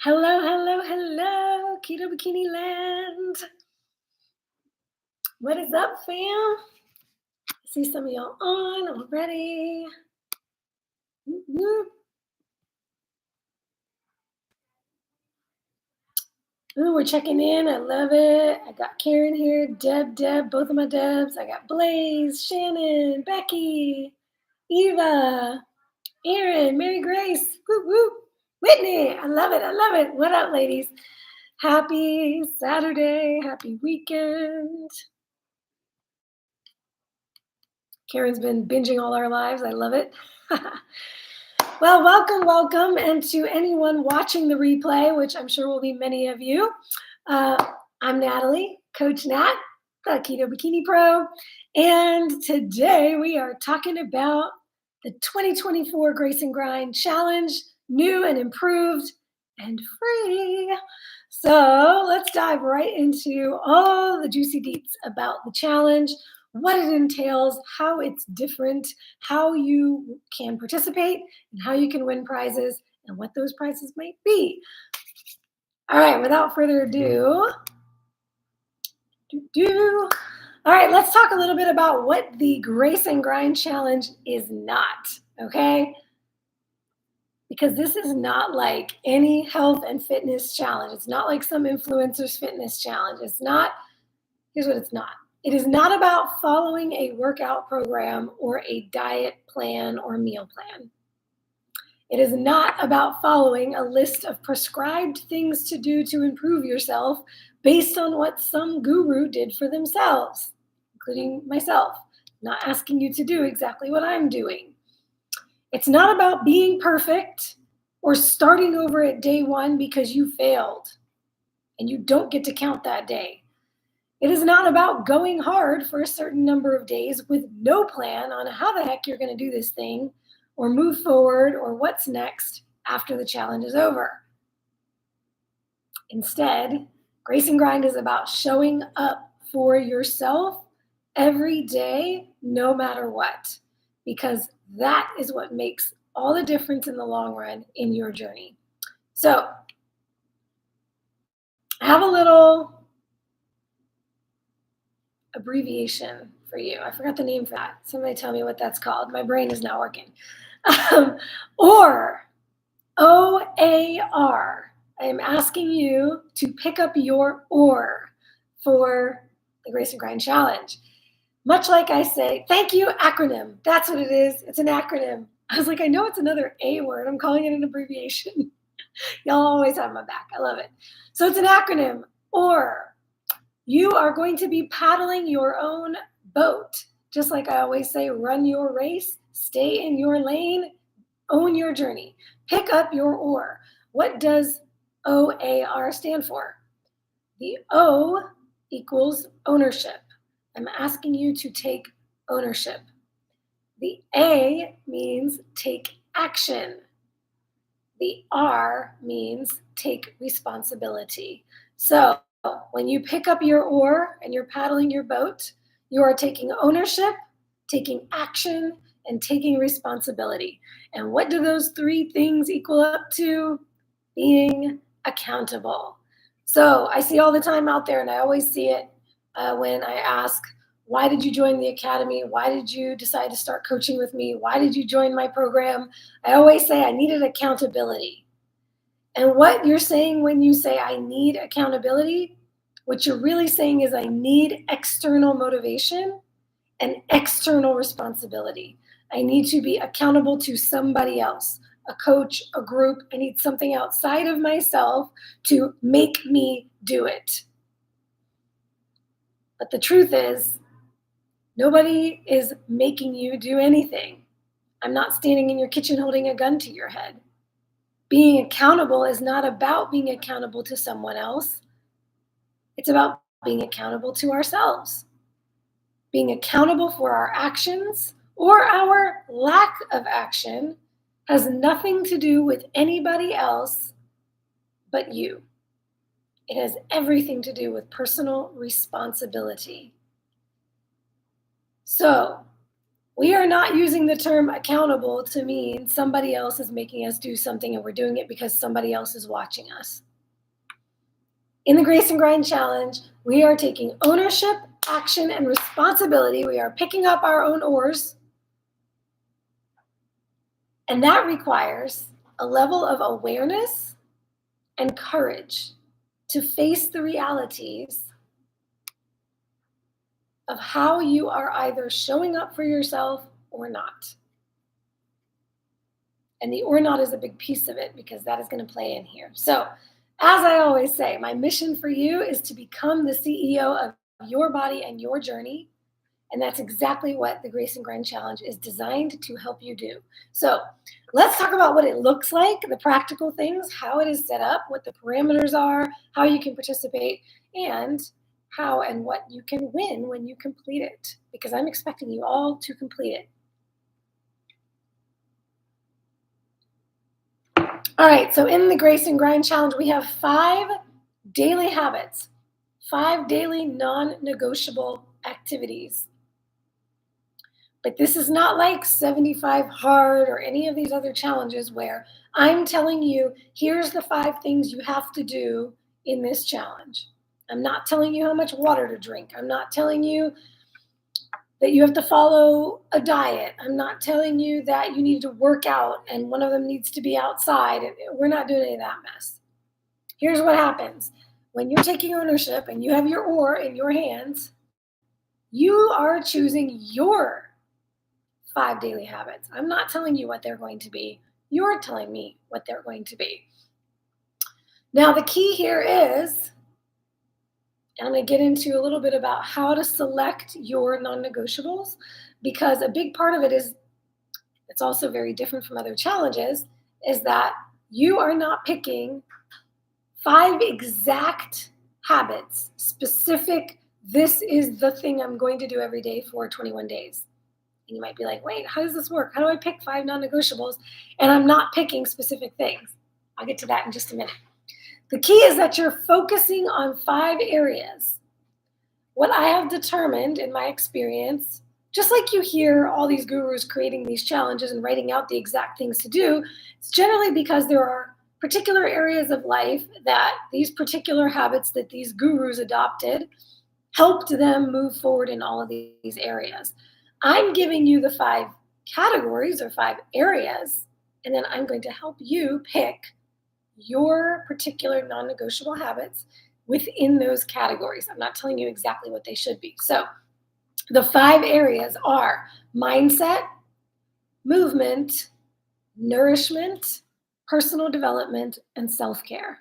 Hello, hello, hello, Keto Bikini Land. What is up, fam? I see some of y'all on already. Whoop, whoop. Ooh, we're checking in. I love it. I got Karen here, Deb, both of my Debs. I got Blaze, Shannon, Becky, Eva, Erin, Mary Grace, whoop, whoop. Whitney, I love it. I love it. What up, ladies? Happy Saturday. Happy weekend. Karen's been binging all our lives. I love it. Well, welcome. And to anyone watching the replay, which I'm sure will be many of you, I'm Natalie, Coach Nat, the Keto Bikini Pro. And today we are talking about the 2024 Grace and Grind Challenge, new and improved and free. So let's dive right into all the juicy deets about the challenge, what it entails, how it's different, how you can participate, and how you can win prizes, and what those prizes might be. All right, without further ado, all right, let's talk a little bit about what the Grace and Grind Challenge is not, okay? Because this is not like any health and fitness challenge. It's not like some influencer's fitness challenge. It's not, here's what it's not. It is not about following a workout program or a diet plan or meal plan. It is not about following a list of prescribed things to do to improve yourself based on what some guru did for themselves, including myself. I'm not asking you to do exactly what I'm doing. It's not about being perfect or starting over at day one because you failed and you don't get to count that day. It is not about going hard for a certain number of days with no plan on how the heck you're going to do this thing or move forward or what's next after the challenge is over. Instead, Grace and Grind is about showing up for yourself every day, no matter what, because that is what makes all the difference in the long run in your journey. So I have a little abbreviation for you. I forgot the name for that. Somebody tell me what that's called. My brain is not working. O.A.R. I am asking you to pick up your O.A.R. for the Grace and Grind Challenge. Much like I say, thank you, acronym. That's what it is. It's an acronym. I was like, I know it's another A word. I'm calling it an abbreviation. Y'all always have my back. I love it. So it's an acronym, O.A.R. You are going to be paddling your own boat. Just like I always say, run your race, stay in your lane, own your journey. Pick up your O.A.R. What does O.A.R. stand for? The O equals ownership. I'm asking you to take ownership. The A means take action. The R means take responsibility. So when you pick up your oar and you're paddling your boat, you are taking ownership, taking action, and taking responsibility. And what do those three things equal up to? Being accountable. So I see all the time out there, and I always see it when I ask, why did you join the academy? Why did you decide to start coaching with me? Why did you join my program? I always say I needed accountability. And what you're saying when you say I need accountability, what you're really saying is I need external motivation and external responsibility. I need to be accountable to somebody else, a coach, a group. I need something outside of myself to make me do it. But the truth is, nobody is making you do anything. I'm not standing in your kitchen holding a gun to your head. Being accountable is not about being accountable to someone else. It's about being accountable to ourselves. Being accountable for our actions or our lack of action has nothing to do with anybody else but you. It has everything to do with personal responsibility. So, We are not using the term accountable to mean somebody else is making us do something and we're doing it because somebody else is watching us. In the Grace and Grind Challenge, we are taking ownership, action, and responsibility. We are picking up our own oars. And that requires a level of awareness and courage to face the realities of how you are either showing up for yourself or not. And the or not is a big piece of it because that is going to play in here. So, as I always say, my mission for you is to become the CEO of your body and your journey. And that's exactly what the Grace and Grind Challenge is designed to help you do. So let's talk about what it looks like, the practical things, how it is set up, what the parameters are, how you can participate, and how and what you can win when you complete it, because I'm expecting you all to complete it. All right, so in the Grace and Grind Challenge, we have 5 daily habits, 5 daily non-negotiable activities. But this is not like 75 hard or any of these other challenges where I'm telling you, here's the 5 things you have to do in this challenge. I'm not telling you how much water to drink. I'm not telling you that you have to follow a diet. I'm not telling you that you need to work out and one of them needs to be outside. We're not doing any of that mess. Here's what happens. When you're taking ownership and you have your oar in your hands, you are choosing your 5 daily habits. I'm not telling you what they're going to be. You're telling me what they're going to be. Now, the key here is, and I'm going to get into a little bit about how to select your non-negotiables, because a big part of it is, it's also very different from other challenges, is that you are not picking 5 exact habits, specific, this is the thing I'm going to do every day for 21 days. And you might be like, wait, how does this work? How do I pick 5 non-negotiables? And I'm not picking specific things. I'll get to that in just a minute. The key is that you're focusing on 5 areas. What I have determined in my experience, just like you hear all these gurus creating these challenges and writing out the exact things to do, it's generally because there are particular areas of life that these particular habits that these gurus adopted helped them move forward in all of these areas. I'm giving you the 5 categories or 5 areas, and then I'm going to help you pick your particular non-negotiable habits within those categories. I'm not telling you exactly what they should be. So the 5 areas are mindset, movement, nourishment, personal development, and self-care.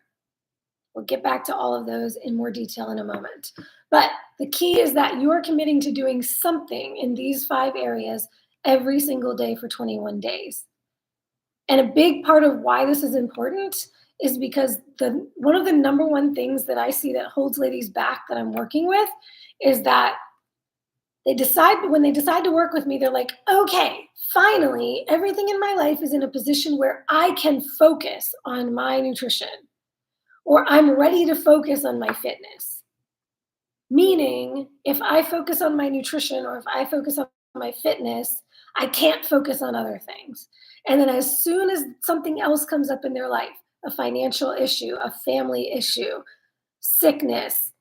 We'll get back to all of those in more detail in a moment. But the key is that you are committing to doing something in these 5 areas every single day for 21 days. And a big part of why this is important is because one of the number one things that I see that holds ladies back that I'm working with is that when they decide to work with me, they're like, okay, finally, everything in my life is in a position where I can focus on my nutrition, or I'm ready to focus on my fitness. Meaning, if I focus on my nutrition or if I focus on my fitness, I can't focus on other things. And then as soon as something else comes up in their life, a financial issue, a family issue, sickness,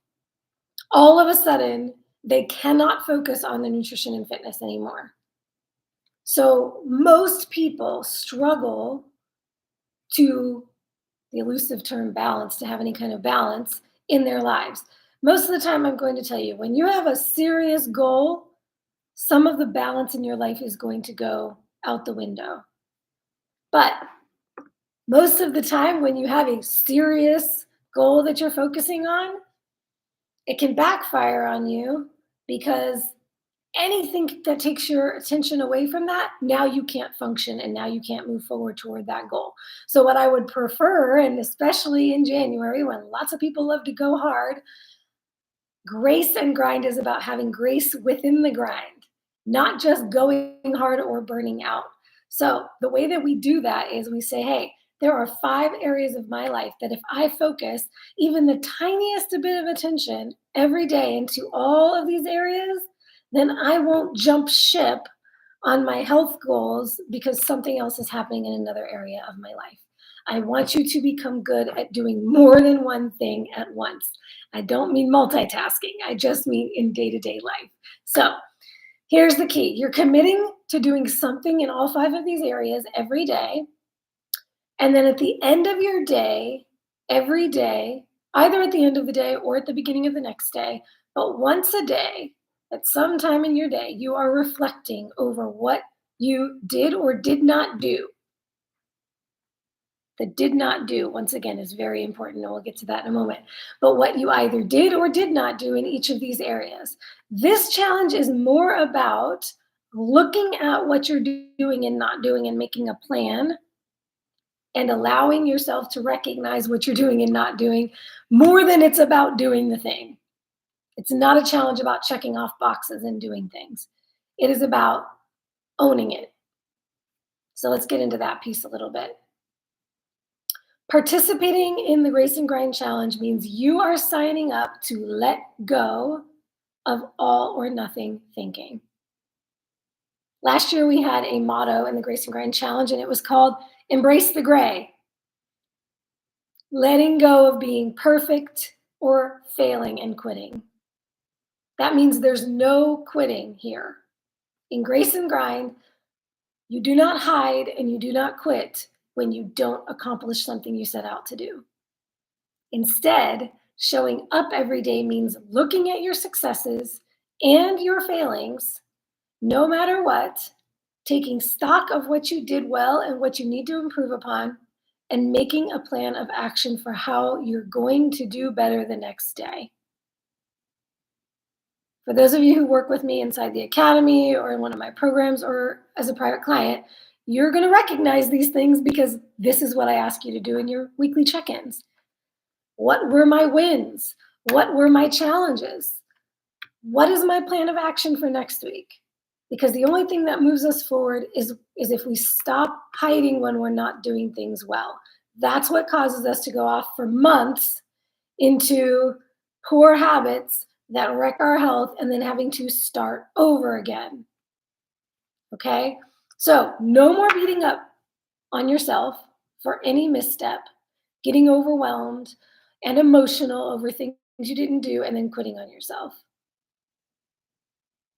all of a sudden, they cannot focus on the nutrition and fitness anymore. So most people struggle to, the elusive term balance, to have any kind of balance in their lives. Most of the time, I'm going to tell you, when you have a serious goal, some of the balance in your life is going to go out the window. But most of the time, when you have a serious goal that you're focusing on, it can backfire on you because anything that takes your attention away from that, now you can't function and now you can't move forward toward that goal. So what I would prefer, and especially in January when lots of people love to go hard, grace and grind is about having grace within the grind, not just going hard or burning out. So the way that we do that is we say, hey, there are 5 areas of my life that if I focus even the tiniest bit of attention every day into all of these areas, then I won't jump ship on my health goals because something else is happening in another area of my life. I want you to become good at doing more than one thing at once. I don't mean multitasking. I just mean in day-to-day life. So here's the key. You're committing to doing something in all 5 of these areas every day. And then at the end of your day, every day, either at the end of the day or at the beginning of the next day, but once a day, at some time in your day, you are reflecting over what you did or did not do. The did not do, once again, is very important, and we'll get to that in a moment. But what you either did or did not do in each of these areas. This challenge is more about looking at what you're doing and not doing and making a plan and allowing yourself to recognize what you're doing and not doing more than it's about doing the thing. It's not a challenge about checking off boxes and doing things. It is about owning it. So let's get into that piece a little bit. Participating in the Race and Grind Challenge means you are signing up to let go of all or nothing thinking. Last year, we had a motto in the Race and Grind Challenge, and it was called Embrace the Gray. Letting go of being perfect or failing and quitting. That means there's no quitting here. In Grace and Grind, you do not hide and you do not quit when you don't accomplish something you set out to do. Instead, showing up every day means looking at your successes and your failings, no matter what, taking stock of what you did well and what you need to improve upon, and making a plan of action for how you're going to do better the next day. For those of you who work with me inside the academy or in one of my programs or as a private client, you're going to recognize these things because this is what I ask you to do in your weekly check-ins. What were my wins? What were my challenges? What is my plan of action for next week? Because the only thing that moves us forward is if we stop hiding when we're not doing things well. That's what causes us to go off for months into poor habits that wreck our health and then having to start over again. Okay? So no more beating up on yourself for any misstep, getting overwhelmed and emotional over things you didn't do and then quitting on yourself.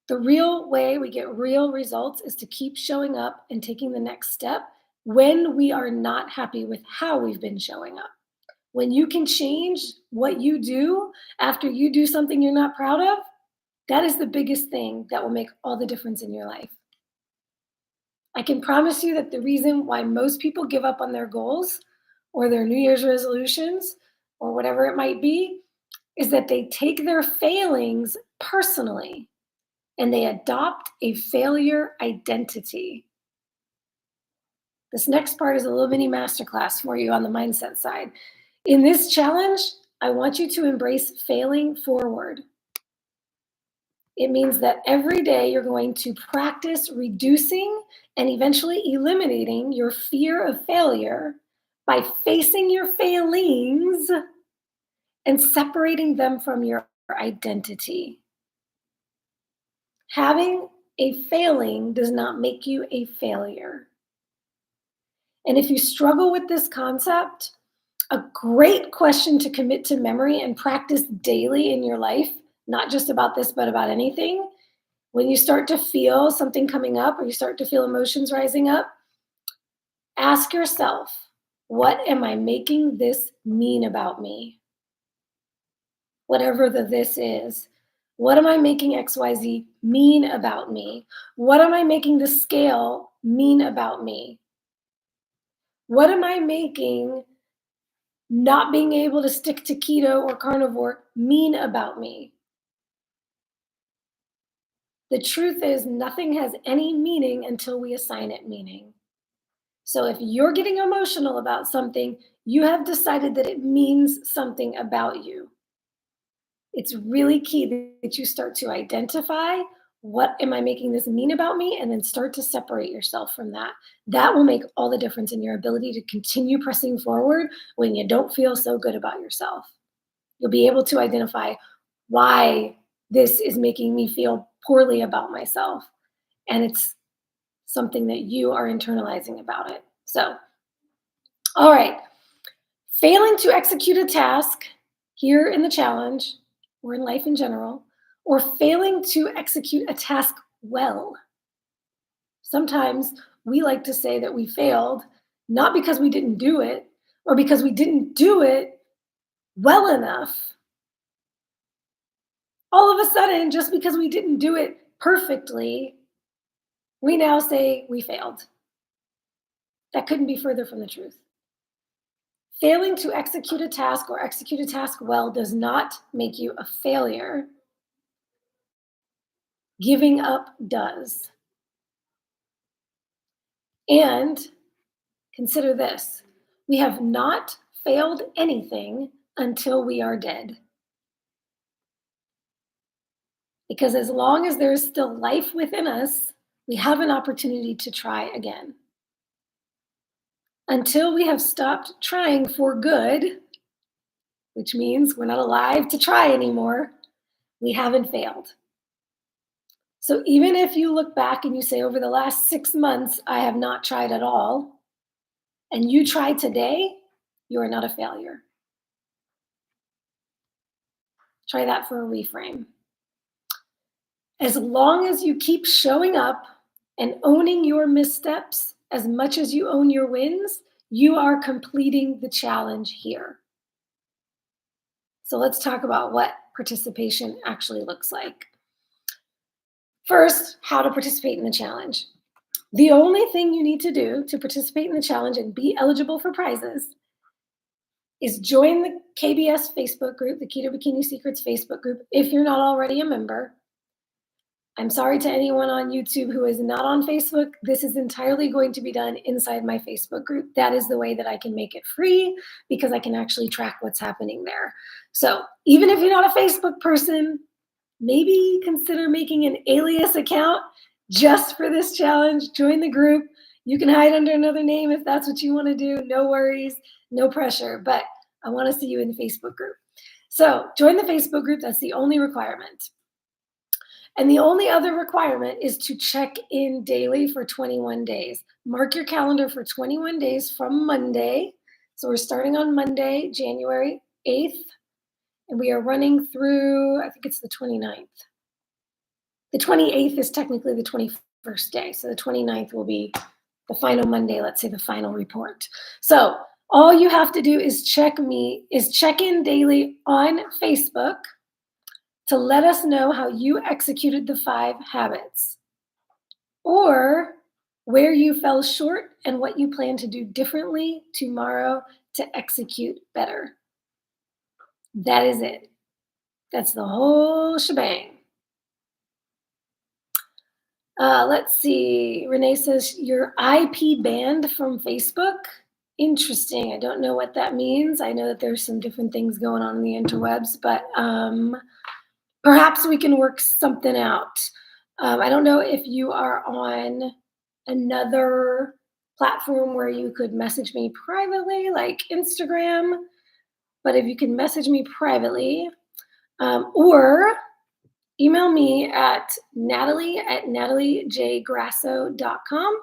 The real way we get real results is to keep showing up and taking the next step when we are not happy with how we've been showing up. When you can change what you do after you do something you're not proud of, that is the biggest thing that will make all the difference in your life. I can promise you that the reason why most people give up on their goals or their New Year's resolutions or whatever it might be is that they take their failings personally and they adopt a failure identity. This next part is a little mini masterclass for you on the mindset side. In this challenge, I want you to embrace failing forward. It means that every day you're going to practice reducing and eventually eliminating your fear of failure by facing your failings and separating them from your identity. Having a failing does not make you a failure. And if you struggle with this concept, a great question to commit to memory and practice daily in your life, not just about this, but about anything. When you start to feel something coming up or you start to feel emotions rising up, ask yourself, what am I making this mean about me? Whatever the this is. What am I making XYZ mean about me? What am I making the scale mean about me? What am I making not being able to stick to keto or carnivore mean about me? The truth is, nothing has any meaning until we assign it meaning. So if you're getting emotional about something, you have decided that it means something about you. It's really key that you start to identify, what am I making this mean about me? And then start to separate yourself from that. That will make all the difference in your ability to continue pressing forward when you don't feel so good about yourself. You'll be able to identify why this is making me feel poorly about myself. And it's something that you are internalizing about it. So, all right. Failing to execute a task here in the challenge or in life in general, or failing to execute a task well. Sometimes we like to say that we failed, not because we didn't do it or because we didn't do it well enough. All of a sudden, just because we didn't do it perfectly, we now say we failed. That couldn't be further from the truth. Failing to execute a task or execute a task well does not make you a failure. Giving up does. And consider this, we have not failed anything until we are dead. Because as long as there is still life within us, we have an opportunity to try again. Until we have stopped trying for good, which means we're not alive to try anymore, we haven't failed. So even if you look back and you say, over the last 6 months, I have not tried at all, and you try today, you are not a failure. Try that for a reframe. As long as you keep showing up and owning your missteps as much as you own your wins, you are completing the challenge here. So let's talk about what participation actually looks like. First, how to participate in the challenge. The only thing you need to do to participate in the challenge and be eligible for prizes is join the KBS Facebook group, the Keto Bikini Secrets Facebook group, if you're not already a member. I'm sorry to anyone on YouTube who is not on Facebook. This is entirely going to be done inside my Facebook group. That is the way that I can make it free because I can actually track what's happening there. So even if you're not a Facebook person, maybe consider making an alias account just for this challenge. Join the group. You can hide under another name if that's what you want to do. No worries, no pressure, but I want to see you in the Facebook group. So join the Facebook group. That's the only requirement. And the only other requirement is to check in daily for 21 days. Mark your calendar for 21 days from Monday. So we're starting on Monday, January 8th, and we are running through, I think it's the 29th. The 28th is technically the 21st day. So the 29th will be the final Monday, let's say the final report. So all you have to do is check in daily on Facebook to let us know how you executed the 5 habits, or where you fell short and what you plan to do differently tomorrow to execute better. That is it. That's the whole shebang. Let's see. Renee says, your IP banned from Facebook? Interesting. I don't know what that means. I know that there's some different things going on in the interwebs, but perhaps we can work something out. I don't know if you are on another platform where you could message me privately, like Instagram, but if you can message me privately, or email me at natalie@nataliejgrasso.com.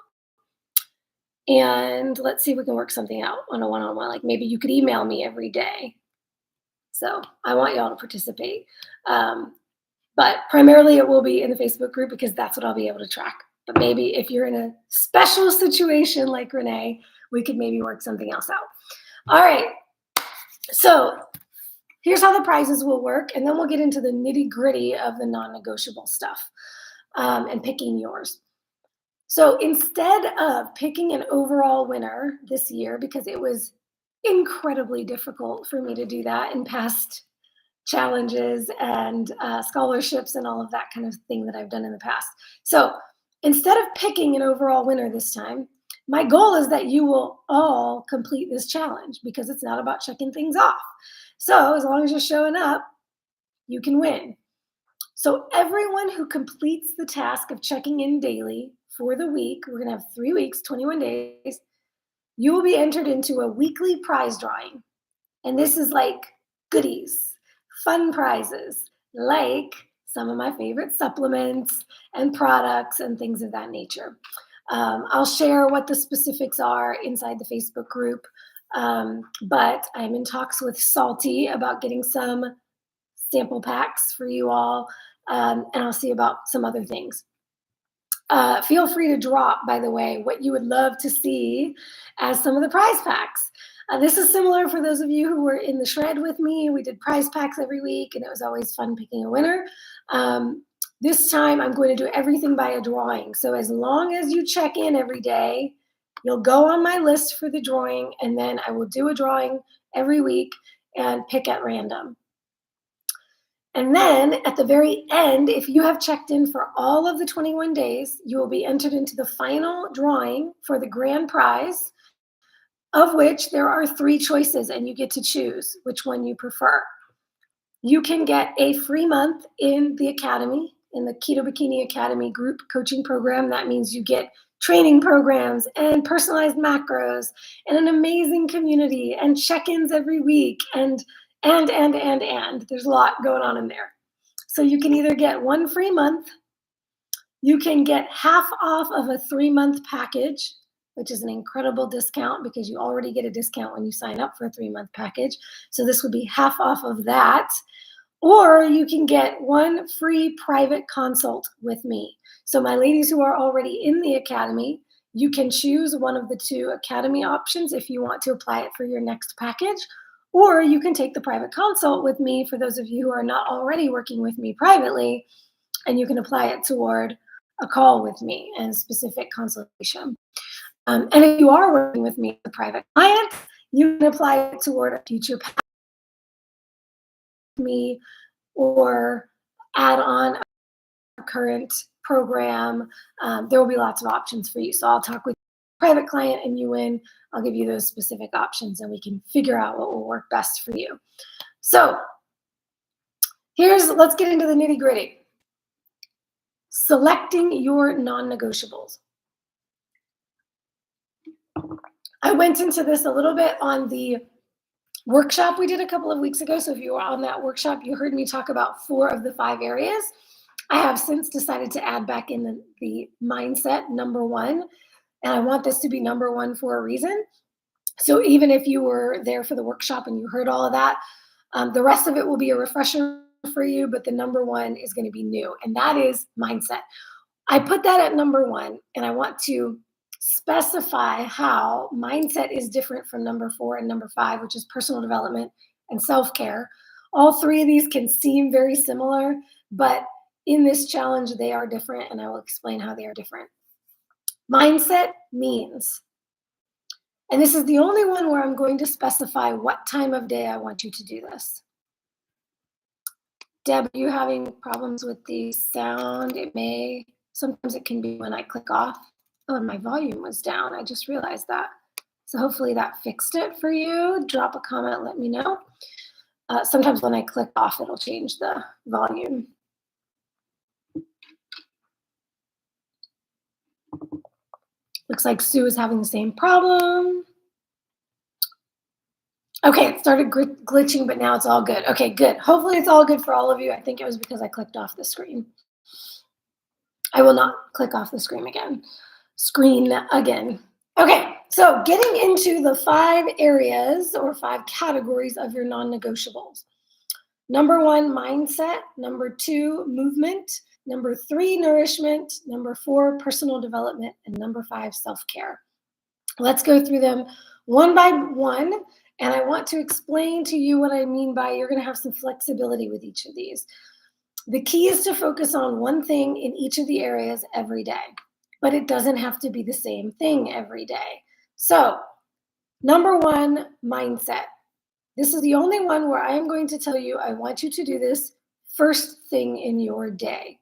And let's see if we can work something out on a one-on-one. Like maybe you could email me every day. So I want y'all to participate. But primarily it will be in the Facebook group because that's what I'll be able to track. But maybe if you're in a special situation like Renee, we could maybe work something else out. All right. So here's how the prizes will work. And then we'll get into the nitty-gritty of the non-negotiable stuff and picking yours. So instead of picking an overall winner this year, because it was incredibly difficult for me to do that in past challenges and scholarships and all of that kind of thing that I've done in the past. So instead of picking an overall winner this time, my goal is that you will all complete this challenge because it's not about checking things off. So as long as you're showing up, you can win. So everyone who completes the task of checking in daily for the week, we're going to have 3 weeks, 21 days, you will be entered into a weekly prize drawing. And this is like goodies, fun prizes, like some of my favorite supplements and products and things of that nature. I'll share what the specifics are inside the Facebook group. But I'm in talks with Salty about getting some sample packs for you all, and I'll see about some other things. Feel free to drop, by the way, what you would love to see as some of the prize packs. This is similar for those of you who were in the shred with me. We did prize packs every week, and it was always fun picking a winner. This time, I'm going to do everything by a drawing. So as long as you check in every day, you'll go on my list for the drawing, and then I will do a drawing every week and pick at random. And then at the very end, if you have checked in for all of the 21 days, you will be entered into the final drawing for the grand prize, of which there are 3 choices, and you get to choose which one you prefer. You can get a free month in the academy, in the Keto Bikini Academy group coaching program. That means you get training programs and personalized macros and an amazing community and check-ins every week and there's a lot going on in there. So you can either get 1 free month, you can get half off of a 3-month package, which is an incredible discount because you already get a discount when you sign up for a 3-month package. So this would be half off of that. Or you can get 1 free private consult with me. So my ladies who are already in the academy, you can choose one of the 2 academy options if you want to apply it for your next package. Or you can take the private consult with me for those of you who are not already working with me privately, and you can apply it toward a call with me and a specific consultation. And if you are working with me as a private client, you can apply it toward a future package with me or add on a current program. There will be lots of options for you. So I'll talk with a private client and you win. I'll give you those specific options and we can figure out what will work best for you. So let's get into the nitty gritty. Selecting your non-negotiables. I went into this a little bit on the workshop we did a couple of weeks ago. So if you were on that workshop, you heard me talk about 4 of the 5 areas. I have since decided to add back in the mindset number 1. And I want this to be number 1 for a reason. So even if you were there for the workshop and you heard all of that, the rest of it will be a refresher for you, but the number 1 is going to be new, and that is mindset. I put that at number 1, and I want to specify how mindset is different from number 4 and number 5, which is personal development and self-care. All 3 of these can seem very similar, but in this challenge, they are different, and I will explain how they are different. Mindset means, and this is the only one where I'm going to specify what time of day I want you to do this. Deb, are you having problems with the sound? Sometimes it can be when I click off. Oh, and my volume was down. I just realized that. So hopefully that fixed it for you. Drop a comment, let me know. Sometimes when I click off, it'll change the volume. Looks like Sue is having the same problem. Okay, it started glitching, but now it's all good. Okay, good. Hopefully it's all good for all of you. I think it was because I clicked off the screen. I will not click off the screen again. Okay, so getting into the 5 areas or 5 categories of your non-negotiables. Number 1, mindset. Number 2, movement. Number 3, nourishment. Number 4, personal development. And number 5, self-care. Let's go through them one by one. And I want to explain to you what I mean by you're going to have some flexibility with each of these. The key is to focus on one thing in each of the areas every day, but it doesn't have to be the same thing every day. So, number 1, mindset. This is the only one where I am going to tell you I want you to do this first thing in your day.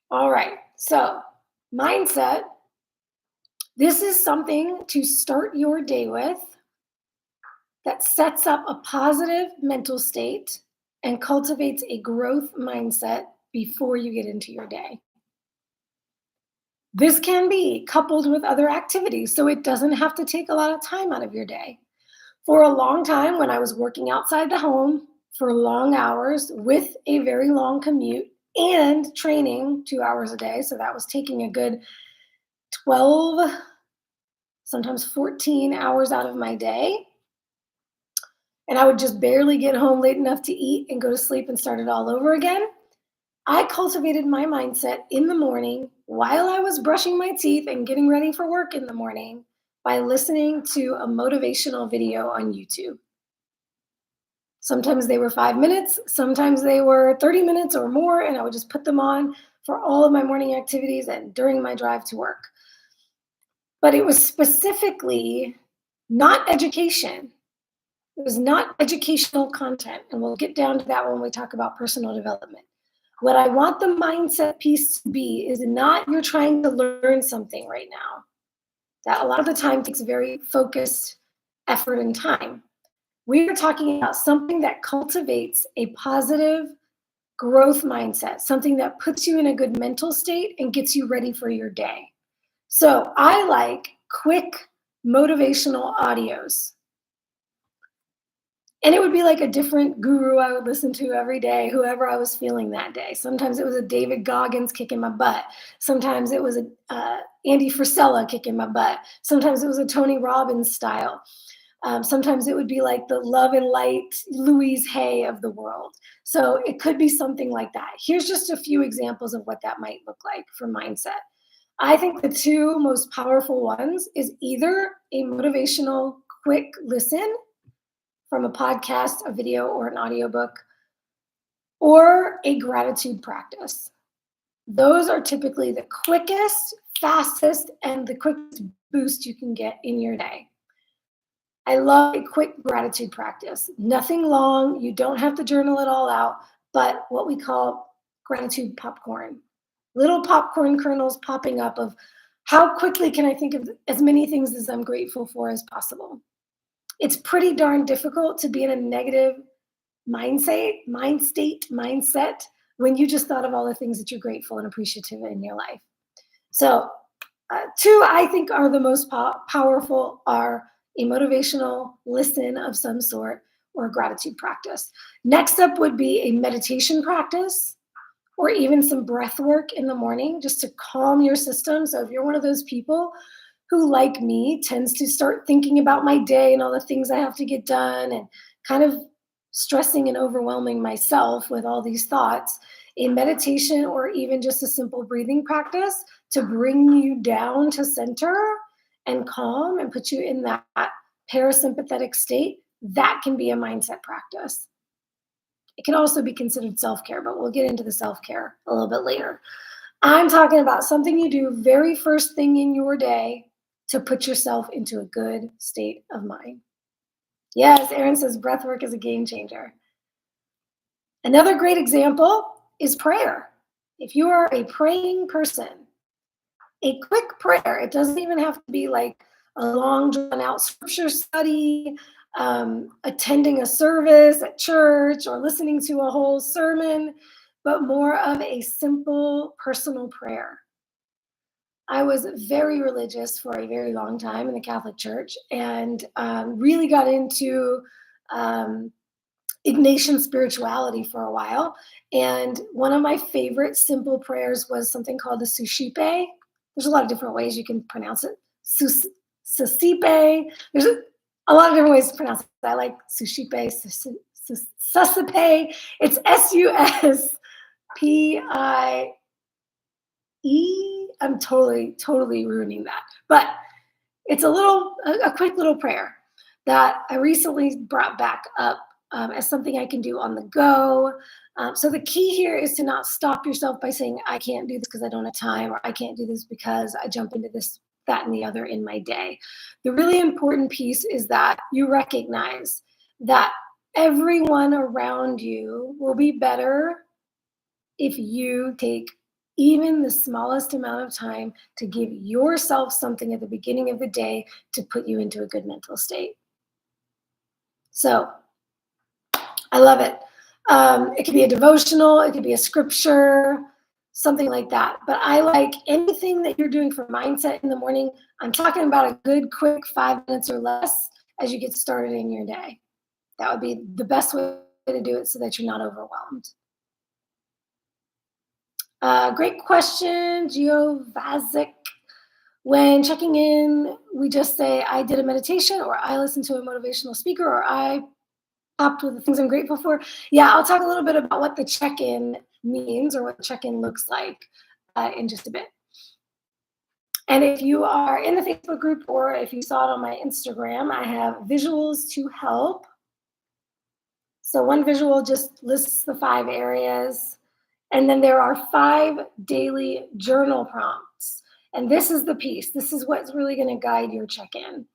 All right, so mindset. This is something to start your day with that sets up a positive mental state and cultivates a growth mindset before you get into your day. This can be coupled with other activities, so it doesn't have to take a lot of time out of your day. For a long time, when I was working outside the home for long hours with a very long commute, and training 2 hours a day. So that was taking a good 12, sometimes 14 hours out of my day. And I would just barely get home late enough to eat and go to sleep and start it all over again. I cultivated my mindset in the morning while I was brushing my teeth and getting ready for work in the morning by listening to a motivational video on YouTube. Sometimes they were 5 minutes, sometimes they were 30 minutes or more, and I would just put them on for all of my morning activities and during my drive to work. But it was specifically not education. It was not educational content, and we'll get down to that when we talk about personal development. What I want the mindset piece to be is not you're trying to learn something right now. That a lot of the time takes very focused effort and time. We are talking about something that cultivates a positive growth mindset, something that puts you in a good mental state and gets you ready for your day. So I like quick motivational audios. And it would be like a different guru I would listen to every day, whoever I was feeling that day. Sometimes it was a David Goggins kicking my butt. Sometimes it was a Andy Frisella kicking my butt. Sometimes it was a Tony Robbins style. Sometimes it would be like the love and light Louise Hay of the world. So it could be something like that. Here's just a few examples of what that might look like for mindset. I think the two most powerful ones is either a motivational quick listen from a podcast, a video, or an audiobook, or a gratitude practice. Those are typically the quickest, fastest, and the quickest boost you can get in your day. I love a quick gratitude practice. Nothing long, you don't have to journal it all out, but what we call gratitude popcorn. Little popcorn kernels popping up of how quickly can I think of as many things as I'm grateful for as possible. It's pretty darn difficult to be in a negative mindset when you just thought of all the things that you're grateful and appreciative in your life. So two I think are the most powerful are a motivational listen of some sort or a gratitude practice. Next up would be a meditation practice or even some breath work in the morning just to calm your system. So if you're one of those people who, like me, tends to start thinking about my day and all the things I have to get done and kind of stressing and overwhelming myself with all these thoughts, a meditation or even just a simple breathing practice to bring you down to center and calm and put you in that parasympathetic state, that can be a mindset practice. It can also be considered self-care, but we'll get into the self-care a little bit later. I'm talking about something you do very first thing in your day to put yourself into a good state of mind. Yes, Erin says breath work is a game changer. Another great example is prayer. If you are a praying person, a quick prayer, it doesn't even have to be like a long drawn out scripture study, attending a service at church or listening to a whole sermon, but more of a simple personal prayer. I was very religious for a very long time in the Catholic Church and really got into Ignatian spirituality for a while. And one of my favorite simple prayers was something called the Suscipe. There's a lot of different ways you can pronounce it. Suscipe. There's a lot of different ways to pronounce it. I like Suscipe, Suscipe. It's S-U-S-P-I-E. I'm totally ruining that. But it's a quick little prayer that I recently brought back up as something I can do on the go. So the key here is to not stop yourself by saying, I can't do this because I don't have time, or I can't do this because I jump into this, that, and the other in my day. The really important piece is that you recognize that everyone around you will be better if you take even the smallest amount of time to give yourself something at the beginning of the day to put you into a good mental state. So I love it. It could be a devotional, it could be a scripture, something like that. But I like anything that you're doing for mindset in the morning. I'm talking about a good, quick 5 minutes or less as you get started in your day. That would be the best way to do it so that you're not overwhelmed. Great question, Geovazic. When checking in, we just say, I did a meditation, or I listened to a motivational speaker, or I popped with the things I'm grateful for. Yeah, I'll talk a little bit about what the check-in means or what the check-in looks like in just a bit. And if you are in the Facebook group or if you saw it on my Instagram, I have visuals to help. So one visual just lists the 5 areas. And then there are 5 daily journal prompts. And this is the piece. This is what's really going to guide your check-in.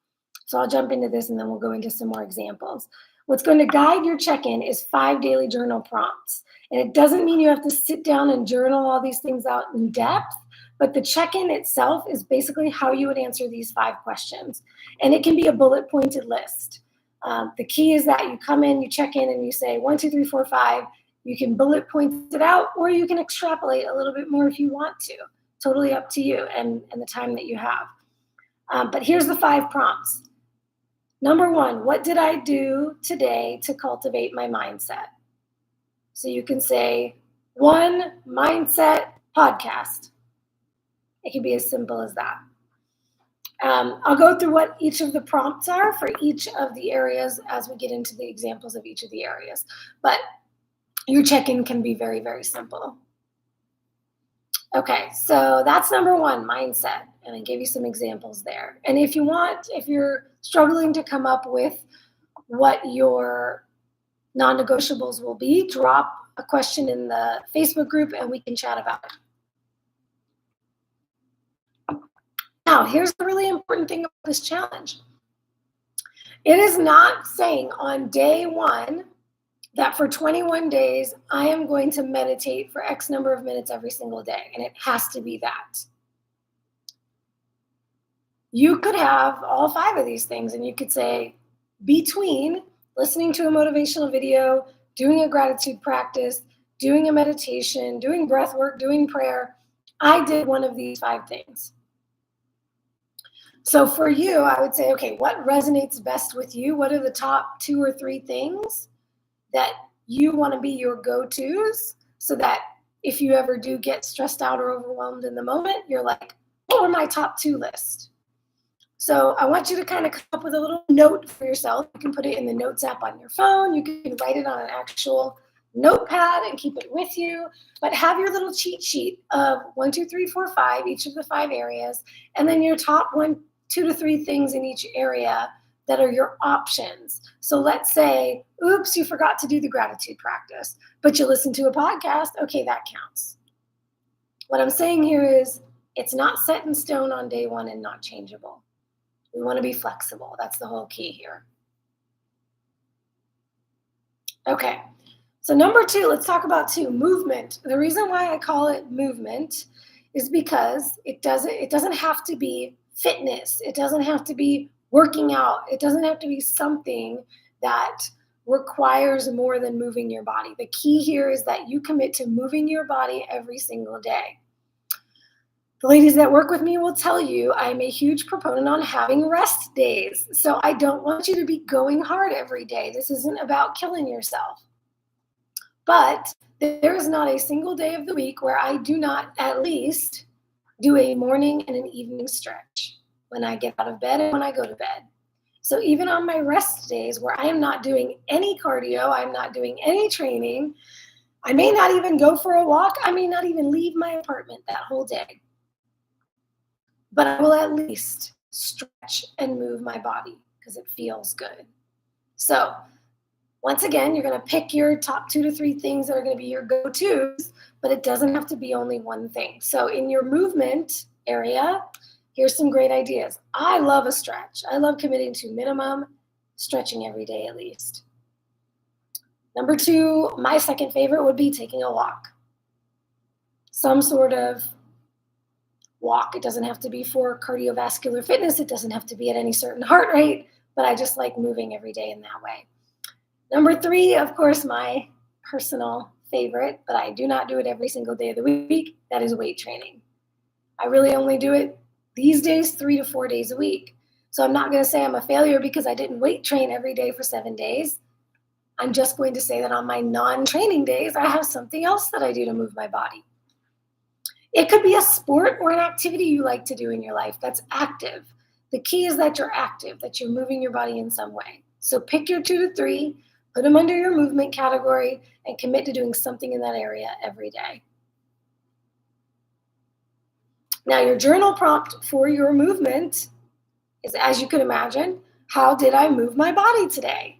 So I'll jump into this and then we'll go into some more examples. What's going to guide your check-in is 5 daily journal prompts. And it doesn't mean you have to sit down and journal all these things out in depth, but the check-in itself is basically how you would answer these 5 questions. And it can be a bullet pointed list. The key is that you come in, you check in, and you say 1, 2, 3, 4, 5. You can bullet point it out, or you can extrapolate a little bit more if you want to. Totally up to you and the time that you have. But here's the 5 prompts. Number 1, what did I do today to cultivate my mindset? So you can say 1 mindset podcast. It can be as simple as that. I'll go through what each of the prompts are for each of the areas as we get into the examples of each of the areas. But your check-in can be very, very simple. Okay, so that's number 1, mindset. And I gave you some examples there. And if you want, if you're struggling to come up with what your non-negotiables will be, drop a question in the Facebook group and we can chat about it. Now, here's the really important thing about this challenge. It is not saying on day 1 that for 21 days, I am going to meditate for X number of minutes every single day, and it has to be that. You could have all 5 of these things, and you could say, between listening to a motivational video, doing a gratitude practice, doing a meditation, doing breath work, doing prayer, I did one of these 5 things. So for you, I would say, okay, what resonates best with you? What are the top 2 or 3 things that you want to be your go-tos so that if you ever do get stressed out or overwhelmed in the moment, you're like, what are my top 2 list? So I want you to kind of come up with a little note for yourself. You can put it in the notes app on your phone. You can write it on an actual notepad and keep it with you, but have your little cheat sheet of 1, 2, 3, 4, 5, each of the 5 areas, and then your top 1, 2 to 3 things in each area that are your options. So let's say, oops, you forgot to do the gratitude practice, but you listen to a podcast. Okay, that counts. What I'm saying here is it's not set in stone on day 1 and not changeable. We want to be flexible. That's the whole key here. Okay, so number 2, let's talk about 2, movement. The reason why I call it movement is because it doesn't have to be fitness. It doesn't have to be working out. It doesn't have to be something that requires more than moving your body. The key here is that you commit to moving your body every single day. The ladies that work with me will tell you I'm a huge proponent on having rest days. So I don't want you to be going hard every day. This isn't about killing yourself. But there is not a single day of the week where I do not at least do a morning and an evening stretch when I get out of bed and when I go to bed. So even on my rest days where I am not doing any cardio, I'm not doing any training, I may not even go for a walk, I may not even leave my apartment that whole day. But I will at least stretch and move my body because it feels good. So once again, you're going to pick your top 2 to 3 things that are going to be your go-tos, but it doesn't have to be only one thing. So in your movement area, here's some great ideas. I love a stretch. I love committing to minimum stretching every day at least. Number 2, my second favorite would be taking a walk. Some sort of walk. It doesn't have to be for cardiovascular fitness. It doesn't have to be at any certain heart rate, but I just like moving every day in that way. Number 3, of course, my personal favorite, but I do not do it every single day of the week, that is weight training. I really only do it these days 3 to 4 days a week. So I'm not going to say I'm a failure because I didn't weight train every day for 7 days. I'm just going to say that on my non-training days, I have something else that I do to move my body. It could be a sport or an activity you like to do in your life that's active. The key is that you're active, that you're moving your body in some way. So pick your 2 to 3, put them under your movement category, and commit to doing something in that area every day. Now, your journal prompt for your movement is, as you could imagine, how did I move my body today?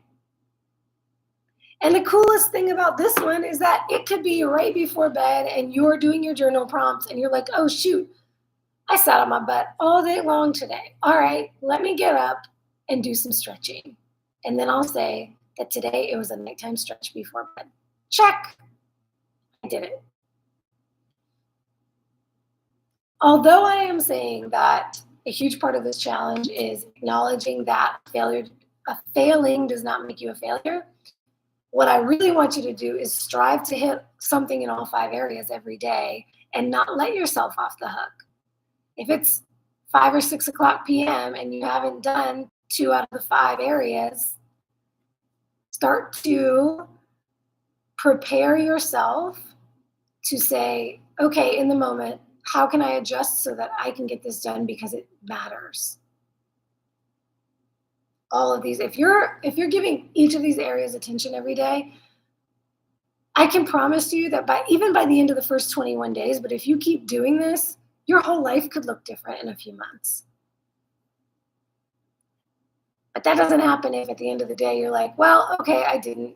And the coolest thing about this one is that it could be right before bed and you're doing your journal prompts and you're like, oh, shoot, I sat on my butt all day long today. All right, let me get up and do some stretching. And then I'll say that today it was a nighttime stretch before bed. Check. I did it. Although I am saying that a huge part of this challenge is acknowledging that failing does not make you a failure, what I really want you to do is strive to hit something in all 5 areas every day and not let yourself off the hook. If it's 5 or 6 o'clock p.m. and you haven't done 2 out of the 5 areas, start to prepare yourself to say, okay, in the moment, how can I adjust so that I can get this done because it matters? All of these, if you're giving each of these areas attention every day, I can promise you that even by the end of the first 21 days, but if you keep doing this, your whole life could look different in a few months. But that doesn't happen if at the end of the day you're like, well, okay, I didn't.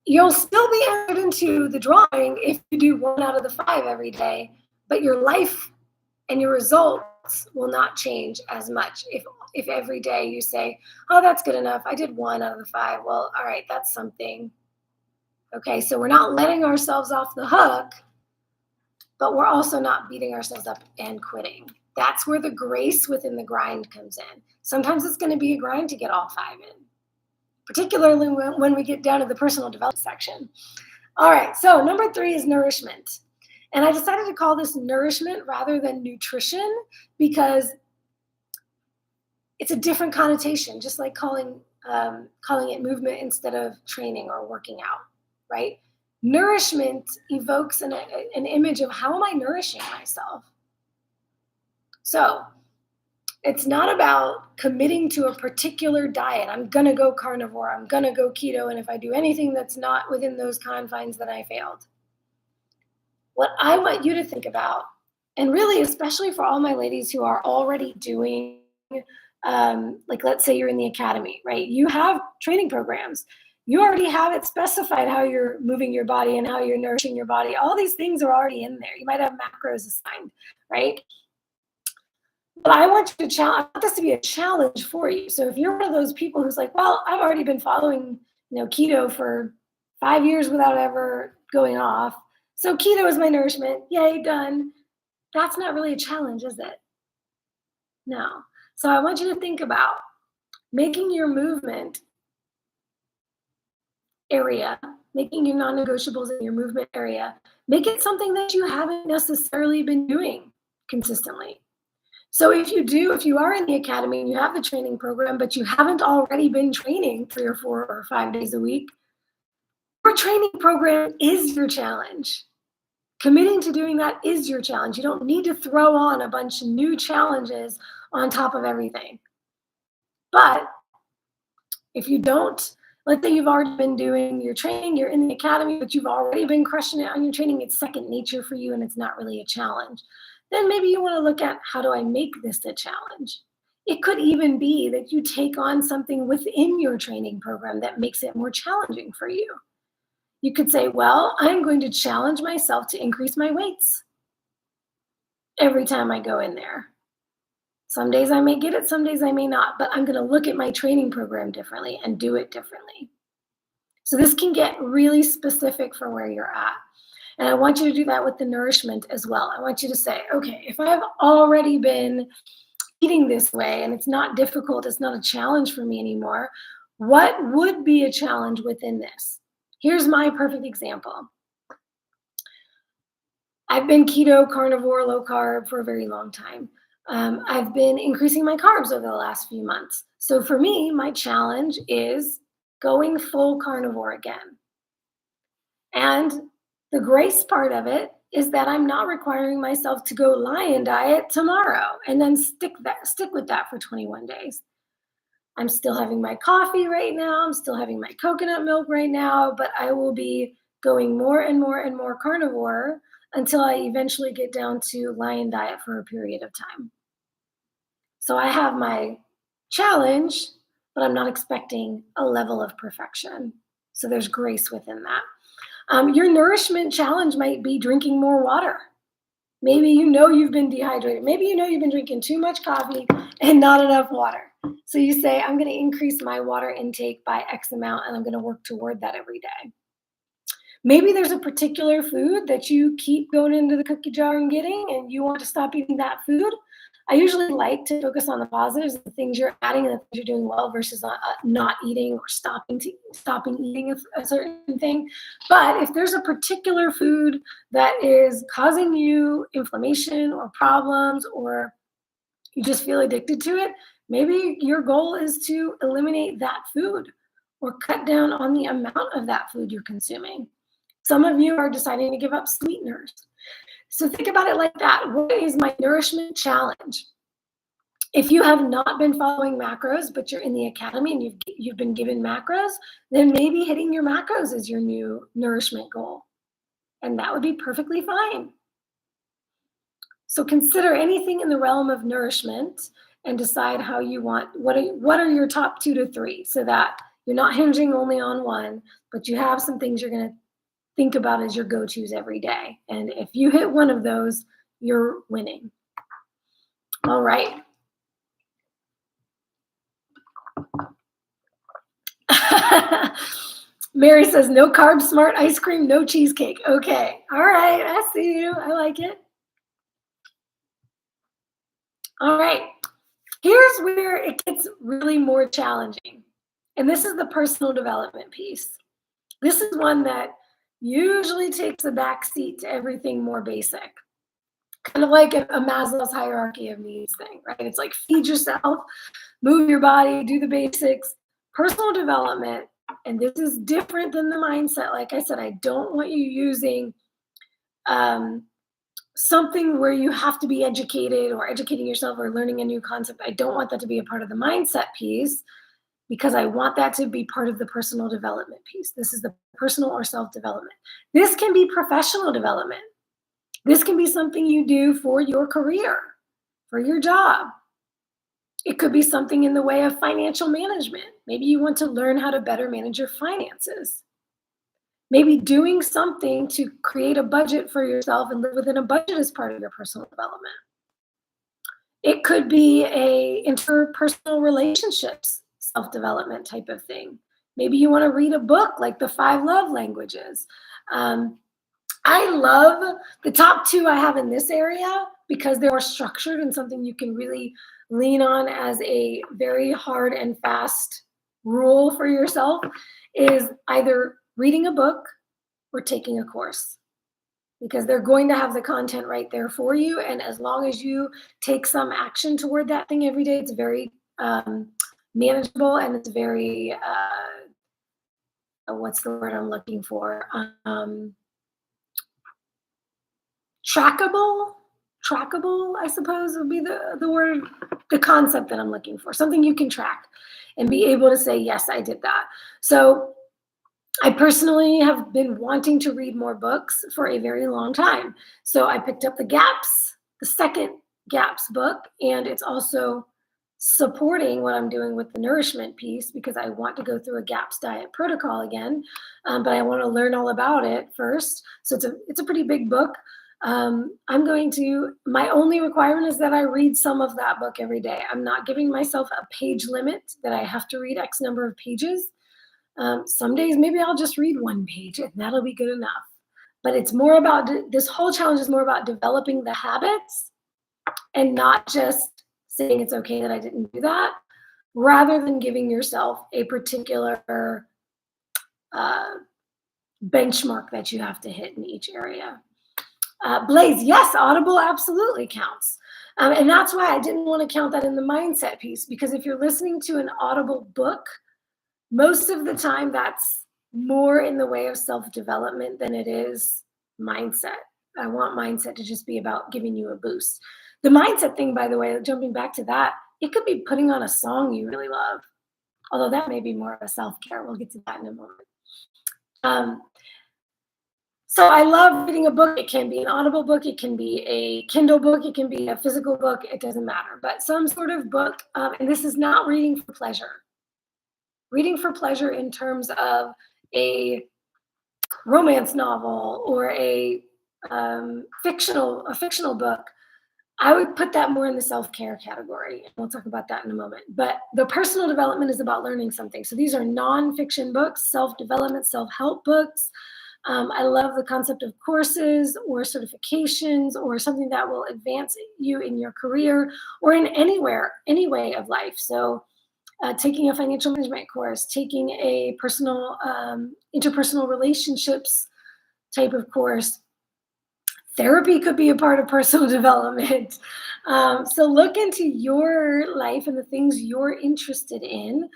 You'll still be entered into the drawing if you do 1 out of the 5 every day, but your life and your results will not change as much if every day you say, oh, that's good enough. I did 1 out of the 5. Well, all right, that's something. Okay, so we're not letting ourselves off the hook, but we're also not beating ourselves up and quitting. That's where the grace within the grind comes in. Sometimes it's going to be a grind to get all 5 in, particularly when we get down to the personal development section. All right, so number 3 is nourishment. And I decided to call this nourishment rather than nutrition because it's a different connotation, just like calling it movement instead of training or working out, right? Nourishment evokes an image of how am I nourishing myself? So it's not about committing to a particular diet. I'm going to go carnivore. I'm going to go keto. And if I do anything that's not within those confines, then I failed. What I want you to think about, and really especially for all my ladies who are already doing, like let's say you're in the academy, right? You have training programs. You already have it specified how you're moving your body and how you're nourishing your body. All these things are already in there. You might have macros assigned, right? But I want you to I want this to be a challenge for you. So if you're one of those people who's like, well, I've already been following, keto for 5 years without ever going off. So keto is my nourishment. Yay, done. That's not really a challenge, is it? No. So I want you to think about making your movement area, making your non-negotiables in your movement area, make it something that you haven't necessarily been doing consistently. So if you are in the academy and you have the training program, but you haven't already been training 3 or 4 or 5 days a week, your training program is your challenge. Committing to doing that is your challenge. You don't need to throw on a bunch of new challenges on top of everything. But if you don't, let's say you've already been doing your training, you're in the academy, but you've already been crushing it on your training, it's second nature for you and it's not really a challenge, then maybe you want to look at how do I make this a challenge? It could even be that you take on something within your training program that makes it more challenging for you. You could say, well, I'm going to challenge myself to increase my weights every time I go in there. Some days I may get it, some days I may not, but I'm going to look at my training program differently and do it differently. So this can get really specific for where you're at. And I want you to do that with the nourishment as well. I want you to say, okay, if I've already been eating this way and it's not difficult, it's not a challenge for me anymore, what would be a challenge within this? Here's my perfect example. I've been keto, carnivore, low carb for a very long time. I've been increasing my carbs over the last few months. So for me, my challenge is going full carnivore again. And the grace part of it is that I'm not requiring myself to go lion diet tomorrow and then stick with that for 21 days. I'm still having my coffee right now. I'm still having my coconut milk right now, but I will be going more and more and more carnivore until I eventually get down to lion diet for a period of time. So I have my challenge, but I'm not expecting a level of perfection. So there's grace within that. Your nourishment challenge might be drinking more water. Maybe you know you've been dehydrated. Maybe you know you've been drinking too much coffee and not enough water. So you say, I'm going to increase my water intake by X amount, and I'm going to work toward that every day. Maybe there's a particular food that you keep going into the cookie jar and getting, and you want to stop eating that food. I usually like to focus on the positives, the things you're adding and the things you're doing well versus not eating or stopping eating a certain thing. But if there's a particular food that is causing you inflammation or problems, or you just feel addicted to it, maybe your goal is to eliminate that food or cut down on the amount of that food you're consuming. Some of you are deciding to give up sweeteners. So think about it like that. What is my nourishment challenge? If you have not been following macros, but you're in the academy and you've been given macros, then maybe hitting your macros is your new nourishment goal. And that would be perfectly fine. So consider anything in the realm of nourishment and decide how you want, what are your top 2 to 3, so that you're not hinging only on one, but you have some things you're going to think about as your go-tos every day. And if you hit one of those, you're winning. All right. Mary says, no carb smart ice cream, no cheesecake. Okay. All right. I see you. I like it. All right. Here's where it gets really more challenging. And this is the personal development piece. This is one that usually takes a back seat to everything more basic. Kind of like a Maslow's hierarchy of needs thing, right? It's like feed yourself, move your body, do the basics. Personal development, and this is different than the mindset. Like I said, I don't want you using something where you have to be educated or educating yourself or learning a new concept. I don't want that to be a part of the mindset piece, because I want that to be part of the personal development piece. This is the personal or self-development. This can be professional development. This can be something you do for your career, for your job. It could be something in the way of financial management. Maybe you want to learn how to better manage your finances. Maybe doing something to create a budget for yourself and live within a budget is part of your personal development. It could be a interpersonal relationships self-development type of thing. Maybe you want to read a book like The 5 Love Languages. I love the top 2 I have in this area because they're more structured and something you can really lean on as a very hard and fast rule for yourself, is either reading a book or taking a course, because they're going to have the content right there for you. And as long as you take some action toward that thing every day, it's very manageable, and it's very, what's the word I'm looking for? Trackable, I suppose would be the word, the concept that I'm looking for. Something you can track and be able to say, yes, I did that. So I personally have been wanting to read more books for a very long time. So I picked up the second GAPS book, and it's also supporting what I'm doing with the nourishment piece, because I want to go through a GAPS diet protocol again, but I want to learn all about it first. So it's a pretty big book. My only requirement is that I read some of that book every day. I'm not giving myself a page limit that I have to read X number of pages. Some days maybe I'll just read 1 page and that'll be good enough. But it's more about, this whole challenge is more about developing the habits and not just saying it's okay that I didn't do that, rather than giving yourself a particular benchmark that you have to hit in each area. Blaze, yes, Audible absolutely counts. And that's why I didn't want to count that in the mindset piece, because if you're listening to an Audible book, most of the time that's more in the way of self-development than it is mindset. I want mindset to just be about giving you a boost. The mindset thing, by the way, jumping back to that, it could be putting on a song you really love, although that may be more of a self-care. We'll get to that in a moment. Um, so I love reading a book. It can be an audible book. It can be a Kindle book. It can be a physical book. It doesn't matter. But some sort of book, and this is not reading for pleasure. Reading for pleasure in terms of a romance novel or a fictional book, I would put that more in the self-care category. We'll talk about that in a moment. But the personal development is about learning something. So these are nonfiction books, self-development, self-help books. I love the concept of courses or certifications or something that will advance you in your career or in any way of life. So taking a financial management course, taking a personal interpersonal relationships type of course. Therapy could be a part of personal development. So look into your life and the things you're interested in.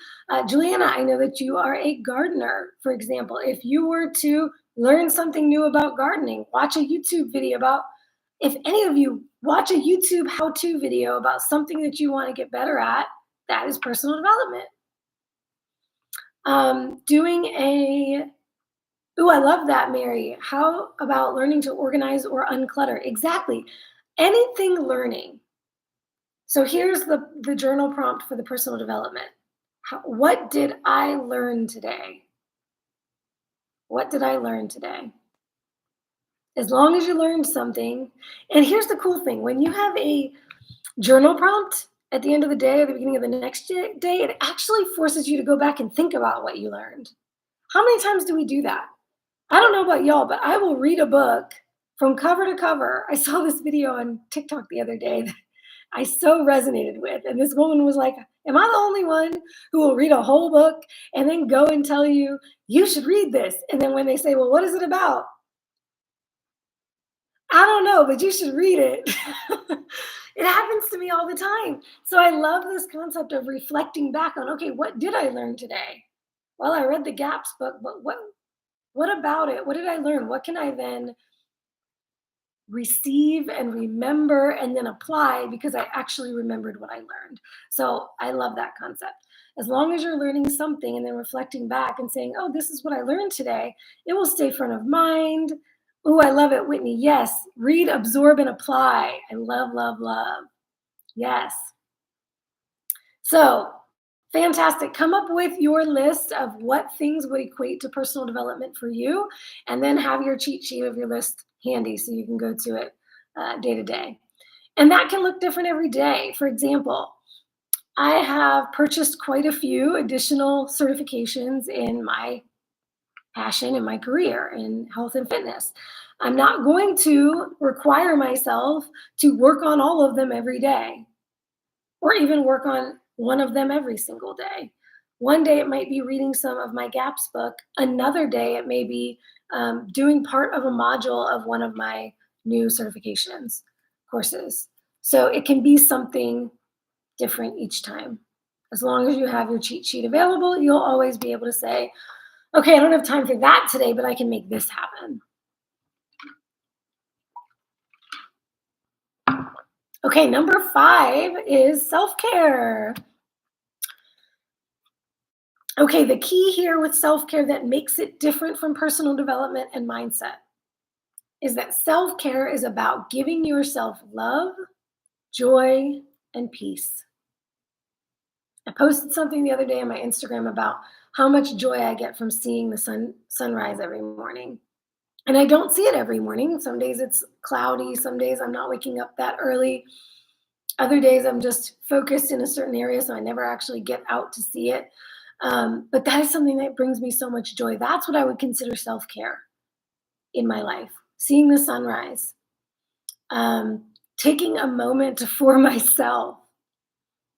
Juliana, I know that you are a gardener, for example. If you were to learn something new about gardening, watch a YouTube video about, if any of you watch a YouTube how-to video about something that you want to get better at, that is personal development. Ooh, I love that, Mary. How about learning to organize or unclutter? Exactly. Anything learning. So here's the journal prompt for the personal development. What did I learn today? What did I learn today? As long as you learned something. And here's the cool thing. When you have a journal prompt at the end of the day or the beginning of the next day, it actually forces you to go back and think about what you learned. How many times do we do that? I don't know about y'all, but I will read a book from cover to cover. I saw this video on TikTok the other day that I so resonated with. And this woman was like, am I the only one who will read a whole book and then go and tell you, you should read this? And then when they say, well, what is it about? I don't know, but you should read it. It happens to me all the time. So I love this concept of reflecting back on, okay, what did I learn today? Well, I read the Gaps book, but what about it? What did I learn? What can I then receive and remember and then apply because I actually remembered what I learned? So I love that concept. As long as you're learning something and then reflecting back and saying, oh, this is what I learned today, it will stay front of mind. Oh, I love it, Whitney. Yes. Read, absorb, and apply. I love, love, love. Yes. So fantastic. Come up with your list of what things would equate to personal development for you, and then have your cheat sheet of your list handy so you can go to it day to day. And that can look different every day. For example, I have purchased quite a few additional certifications in my passion in my career in health and fitness. I'm not going to require myself to work on all of them every day or even work on one of them every single day. One day it might be reading some of my Gaps book. Another day it may be doing part of a module of one of my new certifications courses. So it can be something different each time. As long as you have your cheat sheet available, you'll always be able to say, okay, I don't have time for that today, but I can make this happen. Okay, number 5 is self-care. Okay, the key here with self-care that makes it different from personal development and mindset is that self-care is about giving yourself love, joy, and peace. I posted something the other day on my Instagram about how much joy I get from seeing the sunrise every morning. And I don't see it every morning. Some days it's cloudy. Some days I'm not waking up that early. Other days I'm just focused in a certain area, so I never actually get out to see it. But that is something that brings me so much joy. That's what I would consider self-care in my life. Seeing the sunrise. Taking a moment for myself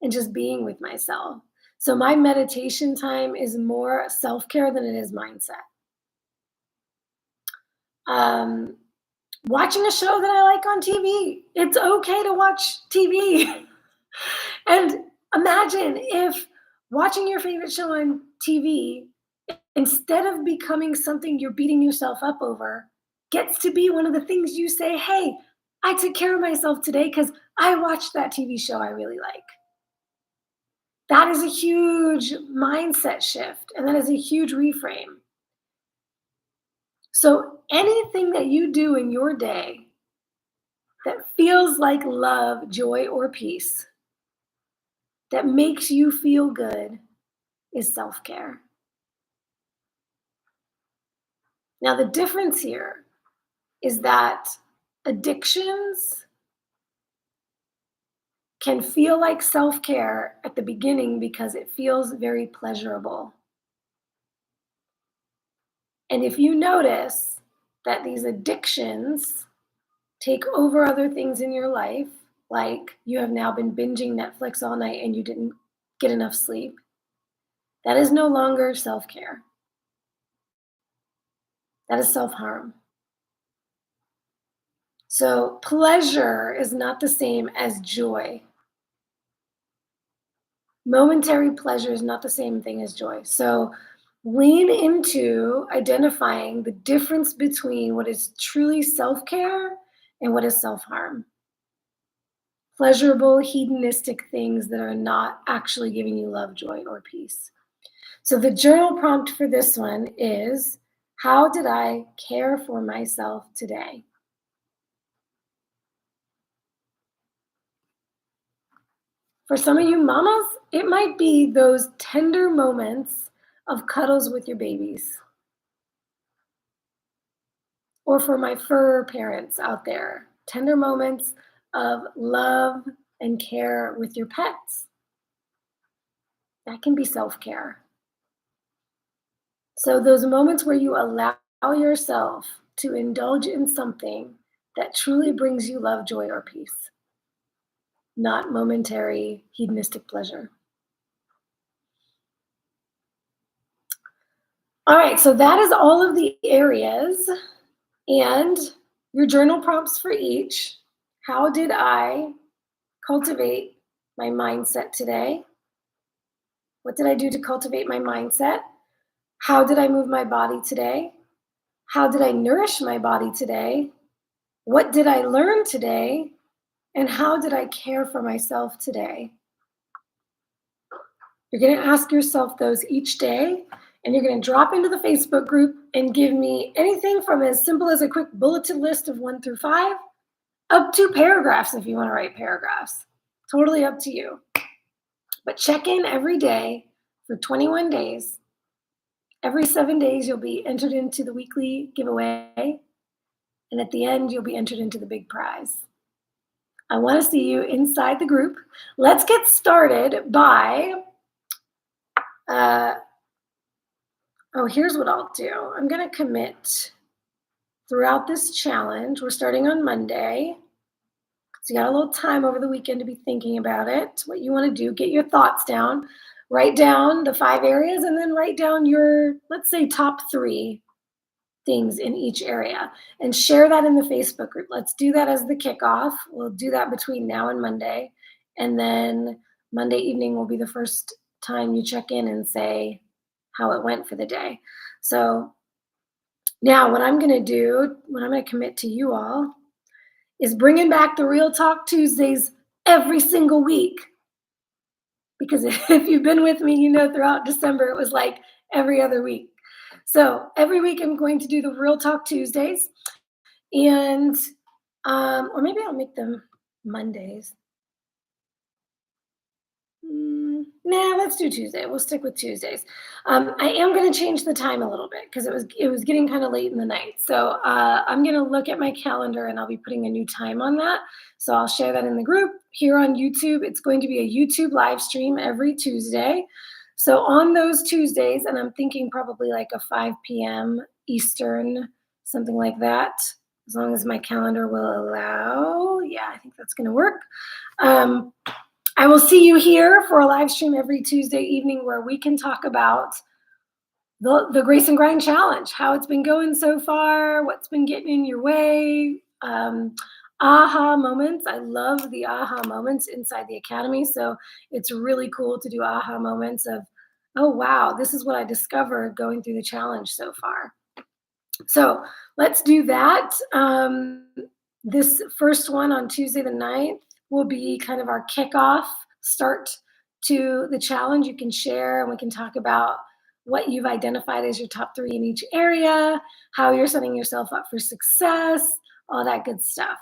and just being with myself. So my meditation time is more self-care than it is mindset. Watching a show that I like on TV. It's okay to watch TV. And imagine if watching your favorite show on TV, instead of becoming something you're beating yourself up over, gets to be one of the things you say, hey, I took care of myself today because I watched that TV show I really like. That is a huge mindset shift, and that is a huge reframe. So anything that you do in your day that feels like love, joy, or peace, that makes you feel good, is self-care. Now, the difference here is that addictions can feel like self-care at the beginning because it feels very pleasurable. And if you notice that these addictions take over other things in your life, like you have now been binging Netflix all night and you didn't get enough sleep, that is no longer self-care. That is self-harm. So pleasure is not the same as joy. Momentary pleasure is not the same thing as joy. So lean into identifying the difference between what is truly self-care and what is self-harm. Pleasurable, hedonistic things that are not actually giving you love, joy, or peace. So the journal prompt for this one is, how did I care for myself today? For some of you mamas, it might be those tender moments of cuddles with your babies. Or for my fur parents out there, tender moments of love and care with your pets. That can be self-care. So those moments where you allow yourself to indulge in something that truly brings you love, joy, or peace, not momentary hedonistic pleasure. All right, so that is all of the areas and your journal prompts for each. How did I cultivate my mindset today? What did I do to cultivate my mindset? How did I move my body today? How did I nourish my body today? What did I learn today? And how did I care for myself today? You're going to ask yourself those each day, and you're going to drop into the Facebook group and give me anything from as simple as a quick bulleted list of 1 through 5 up to paragraphs if you want to write paragraphs. Totally up to you. But check in every day for 21 days. Every 7 days, you'll be entered into the weekly giveaway. And at the end, you'll be entered into the big prize. I want to see you inside the group. Let's get started by, here's what I'll do. I'm going to commit throughout this challenge. We're starting on Monday. So you got a little time over the weekend to be thinking about it, what you want to do, get your thoughts down, write down the 5 areas, and then write down your, let's say, top 3 things in each area and share that in the Facebook group. Let's do that as the kickoff. We'll do that between now and Monday. And then Monday evening will be the first time you check in and say how it went for the day. So now what I'm going to do, what I'm going to commit to you all, is bringing back the Real Talk Tuesdays every single week. Because if you've been with me, you know throughout December, it was like every other week. So every week I'm going to do the Real Talk Tuesdays. And, or maybe I'll make them Mondays. Nah, let's do Tuesday. We'll stick with Tuesdays. I am going to change the time a little bit because it was getting kind of late in the night. So I'm going to look at my calendar and I'll be putting a new time on that. So I'll share that in the group here on YouTube. It's going to be a YouTube live stream every Tuesday. So on those Tuesdays, and I'm thinking probably like a 5 p.m. Eastern, something like that, as long as my calendar will allow. Yeah, I think that's going to work. I will see you here for a live stream every Tuesday evening where we can talk about the Grace and Grind Challenge, how it's been going so far, what's been getting in your way, aha moments. I love the aha moments inside the Academy. So it's really cool to do aha moments of, oh, wow, this is what I discovered going through the challenge so far. So let's do that. This first one on Tuesday the 9th will be kind of our kickoff start to the challenge. You can share and we can talk about what you've identified as your top 3 in each area, how you're setting yourself up for success, all that good stuff.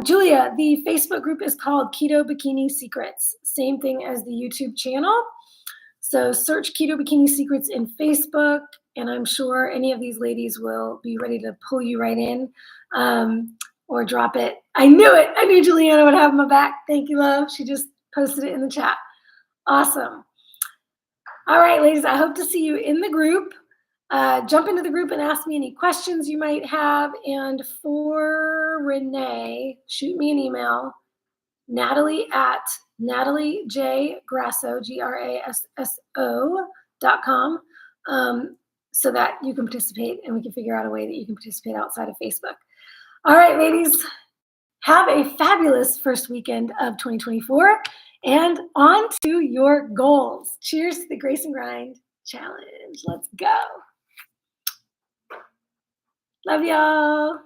Julia, the Facebook group is called Keto Bikini Secrets, same thing as the YouTube channel. So search Keto Bikini Secrets in Facebook, and I'm sure any of these ladies will be ready to pull you right in or drop it. I knew it. I knew Juliana would have my back. Thank you, love. She just posted it in the chat. Awesome. All right, ladies, I hope to see you in the group. Jump into the group and ask me any questions you might have. And for Renee, shoot me an email, Natalie@NatalieJGrasso, GRASSO.com, so that you can participate and we can figure out a way that you can participate outside of Facebook. All right, ladies, have a fabulous first weekend of 2024 and on to your goals. Cheers to the Grace and Grind Challenge. Let's go. Love y'all.